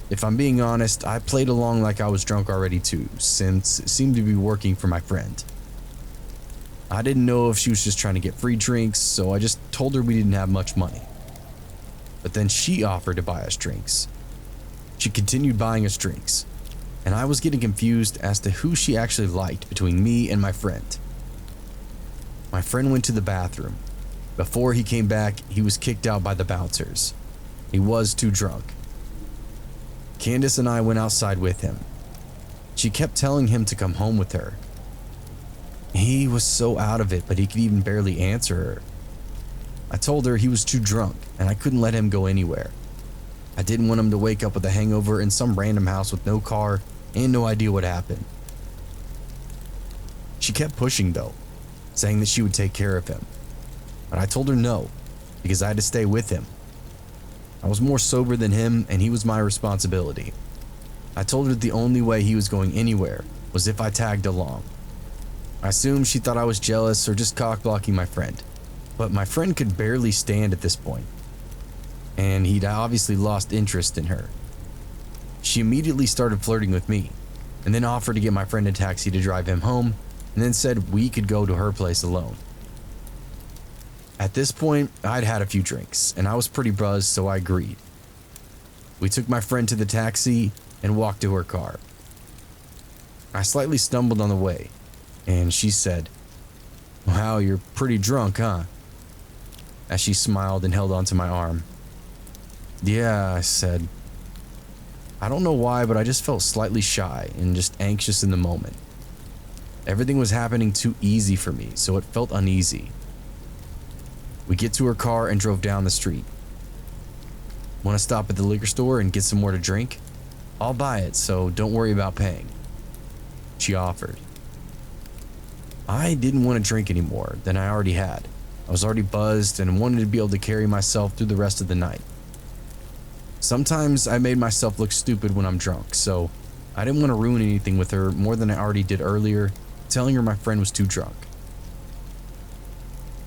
If I'm being honest, I played along like I was drunk already too, since it seemed to be working for my friend. I didn't know if she was just trying to get free drinks, so I just told her we didn't have much money. But then she offered to buy us drinks. She continued buying us drinks, and I was getting confused as to who she actually liked between me and my friend. My friend went to the bathroom. Before he came back, he was kicked out by the bouncers. He was too drunk. Candace and I went outside with him. She kept telling him to come home with her. He was so out of it, but he could even barely answer her. I told her he was too drunk and I couldn't let him go anywhere. I didn't want him to wake up with a hangover in some random house with no car and no idea what happened. She kept pushing though, saying that she would take care of him. But I told her no, because I had to stay with him. I was more sober than him and he was my responsibility. I told her the only way he was going anywhere was if I tagged along. I assumed she thought I was jealous or just cock-blocking my friend, but my friend could barely stand at this point, and he'd obviously lost interest in her. She immediately started flirting with me, and then offered to get my friend a taxi to drive him home, and then said we could go to her place alone. At this point, I'd had a few drinks, and I was pretty buzzed, so I agreed. We took my friend to the taxi and walked to her car. I slightly stumbled on the way, and she said, "Wow, you're pretty drunk, huh?" As she smiled and held onto my arm. "Yeah," I said. I don't know why, but I just felt slightly shy and just anxious in the moment. Everything was happening too easy for me, so it felt uneasy. We get to her car and drove down the street. "Want to stop at the liquor store and get some more to drink? I'll buy it, so don't worry about paying," she offered. I didn't want to drink any more than I already had. I was already buzzed and wanted to be able to carry myself through the rest of the night. Sometimes I made myself look stupid when I'm drunk, so I didn't want to ruin anything with her more than I already did earlier, telling her my friend was too drunk.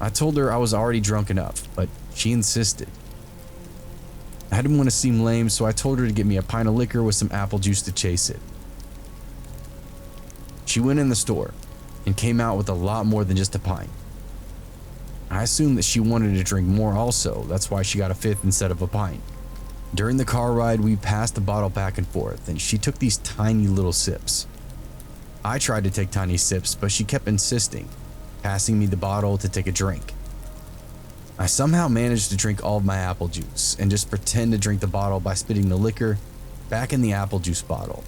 I told her I was already drunk enough, but she insisted. I didn't want to seem lame, so I told her to get me a pint of liquor with some apple juice to chase it. She went in the store and came out with a lot more than just a pint. I assumed that she wanted to drink more also, that's why she got a fifth instead of a pint. During the car ride, we passed the bottle back and forth, and she took these tiny little sips. I tried to take tiny sips, but she kept insisting, passing me the bottle to take a drink. I somehow managed to drink all of my apple juice and just pretend to drink the bottle by spitting the liquor back in the apple juice bottle.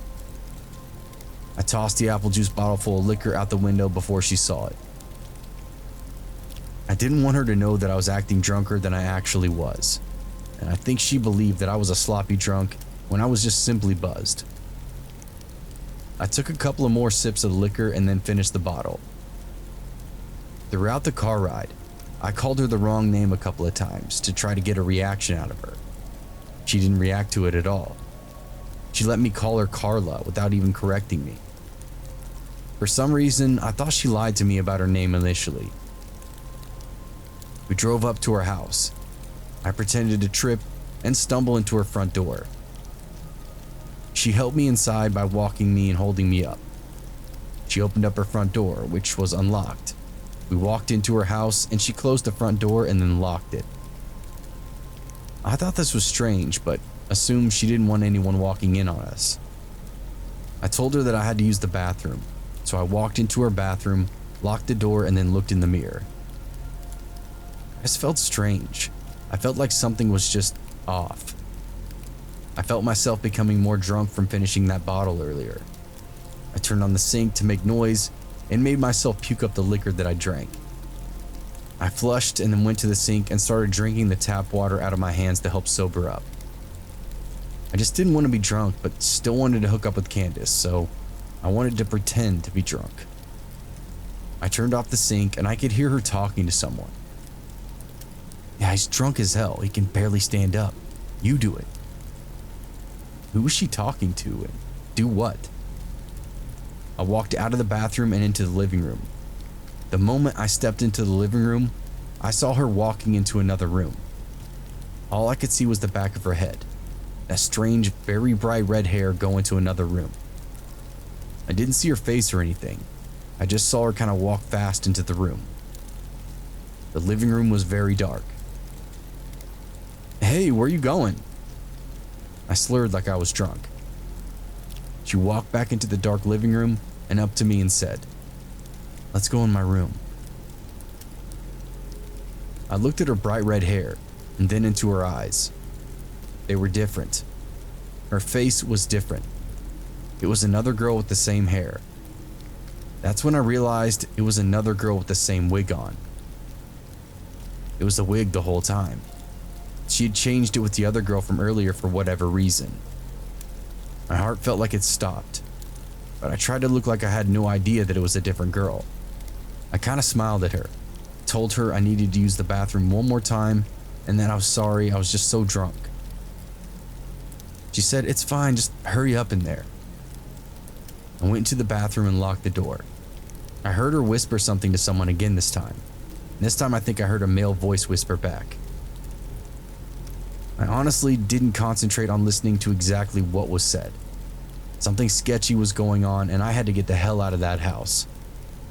I tossed the apple juice bottle full of liquor out the window before she saw it. I didn't want her to know that I was acting drunker than I actually was, and I think she believed that I was a sloppy drunk when I was just simply buzzed. I took a couple of more sips of the liquor and then finished the bottle. Throughout the car ride, I called her the wrong name a couple of times to try to get a reaction out of her. She didn't react to it at all. She let me call her Carla without even correcting me. For some reason, I thought she lied to me about her name initially. We drove up to her house. I pretended to trip and stumble into her front door. She helped me inside by walking me and holding me up. She opened up her front door, which was unlocked. We walked into her house and she closed the front door and then locked it. I thought this was strange, but assumed she didn't want anyone walking in on us. I told her that I had to use the bathroom, so I walked into her bathroom, locked the door, and then looked in the mirror. I just felt strange. I felt like something was just off. I felt myself becoming more drunk from finishing that bottle earlier. I turned on the sink to make noise and made myself puke up the liquor that I drank. I flushed and then went to the sink and started drinking the tap water out of my hands to help sober up. I just didn't want to be drunk, but still wanted to hook up with Candace, so I wanted to pretend to be drunk. I turned off the sink and I could hear her talking to someone. Yeah, he's drunk as hell. He can barely stand up. You do it. Who was she talking to and do what? I walked out of the bathroom and into the living room. The moment I stepped into the living room, I saw her walking into another room. All I could see was the back of her head. That strange, very bright red hair go into another room. I didn't see her face or anything. I just saw her kind of walk fast into the room. The living room was very dark. Hey, where you going? I slurred like I was drunk. She walked back into the dark living room and up to me and said, "Let's go in my room." I looked at her bright red hair and then into her eyes. They were different. Her face was different. It was another girl with the same hair. That's when I realized it was another girl with the same wig on. It was a wig the whole time. She had changed it with the other girl from earlier for whatever reason. My heart felt like it stopped, but I tried to look like I had no idea that it was a different girl. I kind of smiled at her, told her I needed to use the bathroom one more time, and that I was sorry, I was just so drunk. She said, "It's fine, just hurry up in there." I went into the bathroom and locked the door. I heard her whisper something to someone again this time. This time I think I heard a male voice whisper back. I honestly didn't concentrate on listening to exactly what was said. Something sketchy was going on and I had to get the hell out of that house.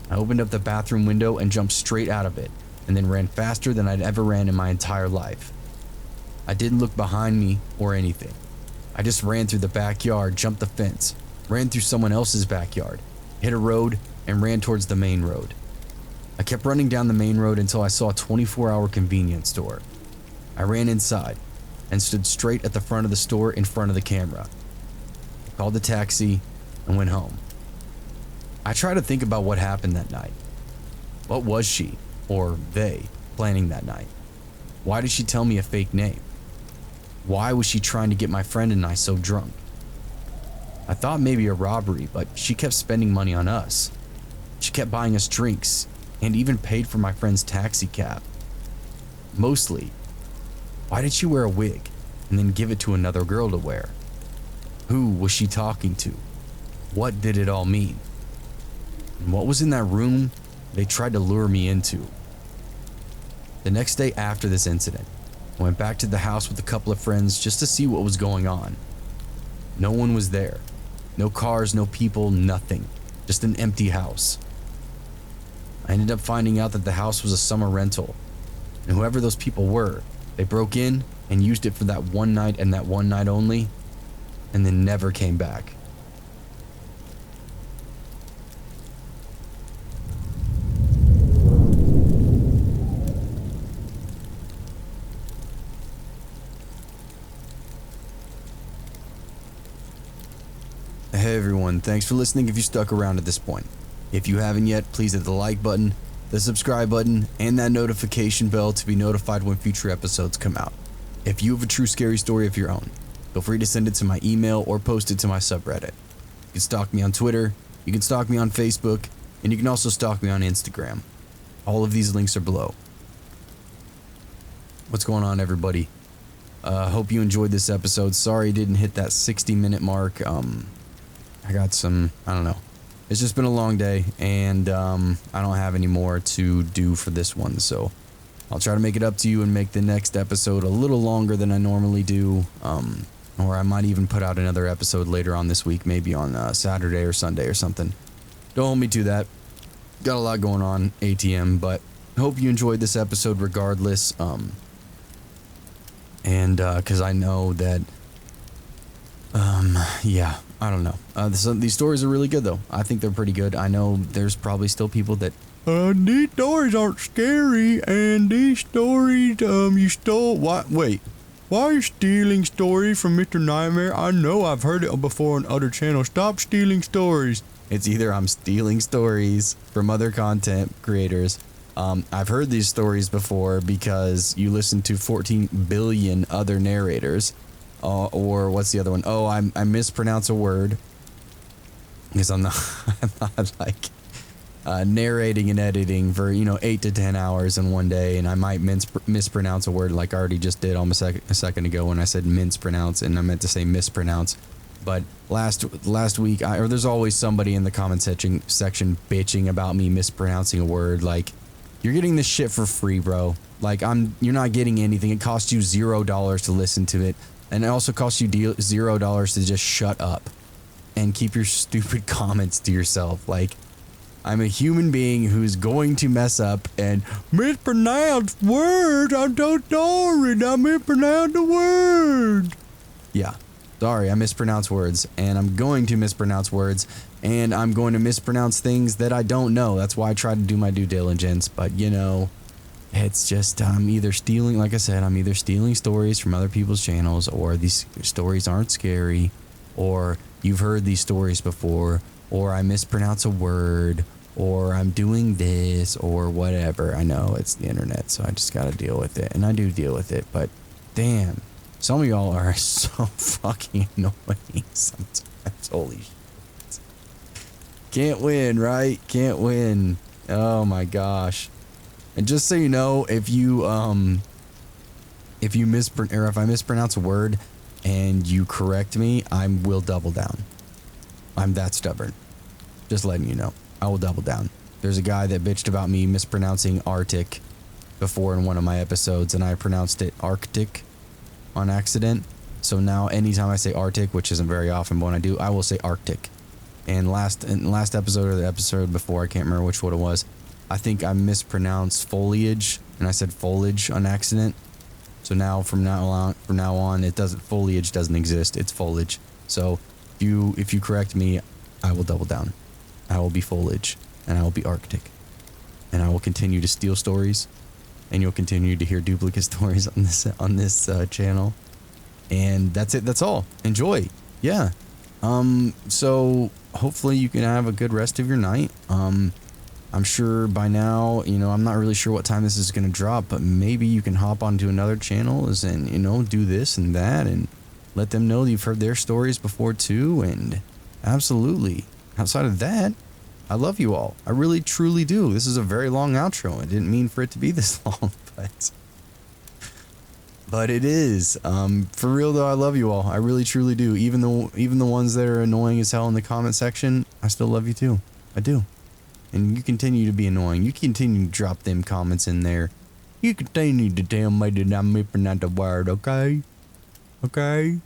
I opened up the bathroom window and jumped straight out of it, and then ran faster than I'd ever ran in my entire life. I didn't look behind me or anything. I just ran through the backyard, jumped the fence, ran through someone else's backyard, hit a road, and ran towards the main road. I kept running down the main road until I saw a 24-hour convenience store. I ran inside and stood straight at the front of the store in front of the camera. I called a taxi and went home. I tried to think about what happened that night. What was she, or they, planning that night? Why did she tell me a fake name? Why was she trying to get my friend and I so drunk? I thought maybe a robbery, but she kept spending money on us. She kept buying us drinks and even paid for my friend's taxi cab. Mostly, why did she wear a wig and then give it to another girl to wear? Who was she talking to? What did it all mean? And what was in that room they tried to lure me into? The next day after this incident, I went back to the house with a couple of friends just to see what was going on. No one was there. No cars, no people, nothing. Just an empty house. I ended up finding out that the house was a summer rental, and whoever those people were, they broke in and used it for that one night and that one night only, and then never came back. Hey everyone, thanks for listening if you stuck around at this point. If you haven't yet, please hit the like button, the subscribe button, and that notification bell to be notified when future episodes come out. If you have a true scary story of your own, feel free to send it to my email or post it to my subreddit. You can stalk me on Twitter, you can stalk me on Facebook, and you can also stalk me on Instagram. All of these links are below. What's going on, everybody? Hope you enjoyed this episode. Sorry it didn't hit that 60-minute mark. I got some, I don't know. It's just been a long day, and I don't have any more to do for this one, so I'll try to make it up to you and make the next episode a little longer than I normally do. Or I might even put out another episode later on this week, maybe on Saturday or Sunday or something. Don't hold me to that. Got a lot going on, ATM, but hope you enjoyed this episode regardless. And because I know that, yeah, I don't know. These stories are really good, though. I think they're pretty good. I know there's probably still people that, these stories aren't scary, and these stories, you stole, what, wait, why are you stealing stories from Mr. Nightmare? I know I've heard it before on other channels. Stop stealing stories. It's either I'm stealing stories from other content creators. I've heard these stories before because you listen to 14 billion other narrators. Or what's the other one? Oh, I mispronounce a word. Because I'm not like narrating and editing for, 8 to 10 hours in one day. And I might mispronounce a word like I already just did almost a second ago when I said mispronounce. And I meant to say mispronounce. But last week, there's always somebody in the comment section bitching about me mispronouncing a word. Like, you're getting this shit for free, bro. Like, you're not getting anything. It costs you $0 to listen to it. And it also costs you $0 to just shut up and keep your stupid comments to yourself. Like, I'm a human being who's going to mess up and mispronounce words. I'm so sorry. I mispronounced the word. Yeah. Sorry, I mispronounce words, and I'm going to mispronounce words, and I'm going to mispronounce things that I don't know. That's why I try to do my due diligence, but it's just I'm either stealing, like I said, I'm either stealing stories from other people's channels, or these stories aren't scary, or you've heard these stories before, or I mispronounce a word, or I'm doing this, or whatever. I know it's the internet, so I just gotta deal with it, and I do deal with it, but damn. Some of y'all are so fucking annoying sometimes. Holy shit. Can't win, right? Can't win. Oh my gosh. And just so you know, if I mispronounce a word and you correct me, I will double down. I'm that stubborn. Just letting you know. I will double down. There's a guy that bitched about me mispronouncing Arctic before in one of my episodes, and I pronounced it Arctic on accident. So now anytime I say Arctic, which isn't very often, but when I do, I will say Arctic. And last episode or the episode before, I can't remember which one it was, I think I mispronounced foliage and I said foliage on accident. So now from now on foliage doesn't exist, it's foliage. So if you correct me, I will double down. I will be foliage and I will be Arctic. And I will continue to steal stories. And you'll continue to hear duplicate stories on this channel. And that's it. That's all. Enjoy. Yeah. So hopefully you can have a good rest of your night. I'm sure by now, I'm not really sure what time this is going to drop, but maybe you can hop onto another channel and, do this and that and let them know that you've heard their stories before too. And absolutely. Outside of that, I love you all. I really, truly do. This is a very long outro. I didn't mean for it to be this long, but it is. For real though, I love you all. I really, truly do. Even the ones that are annoying as hell in the comment section, I still love you too. I do. And you continue to be annoying. You continue to drop them comments in there. You continue to tell me that I'm mispronouncing the word, okay? Okay?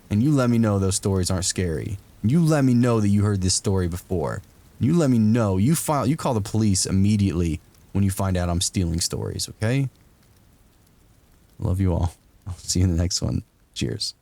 And you let me know those stories aren't scary. You let me know that you heard this story before. You let me know. You call the police immediately when you find out I'm stealing stories, okay? Love you all. I'll see you in the next one. Cheers.